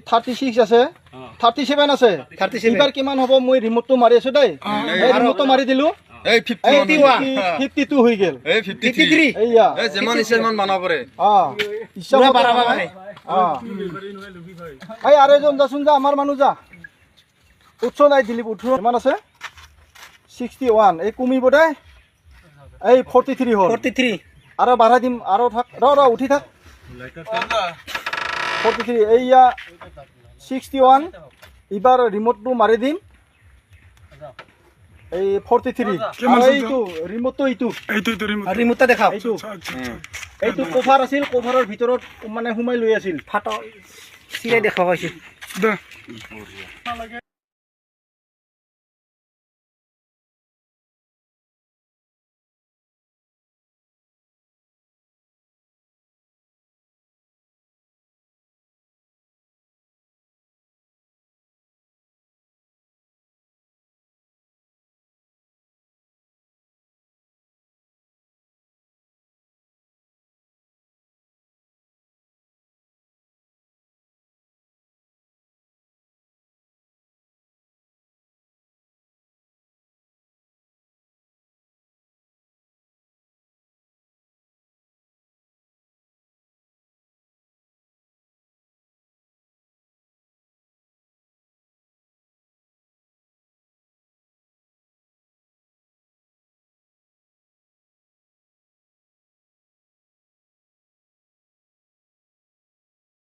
36 আছে 37 আছে 37 এবাৰ কিমান হ'ব মই ৰিমোটটো মাৰি আছো দেই এই ৰিমোটটো মাৰি দিলো এই 52 হৈ গেল এই 53 এইয়া এই যেমান ইছমান মানা পৰে ইচ্ছা বাৰাবা মানে এই আৰু এজন যাচোন যা আমাৰ মানুহ যা উঠছ নাই দিলীপ উঠছ কিমান আছে 61 এই কমিব দে এই 43 হ'ল 43 আৰু বাঢ়াই দিম আৰু থাক ৰ উঠি থাক 43 এইয়া 61 এবাৰ ৰিমোটটো মাৰি দিম এই 43 আৰু এইটো ৰিমোটটো এইটো ৰিমোটটা দেখাও এইটো কভাৰ আছিল কভাৰৰ ভিতৰত মানে সোমাই লৈ আছিল ফাটো চিৰাই দেখা পাইছে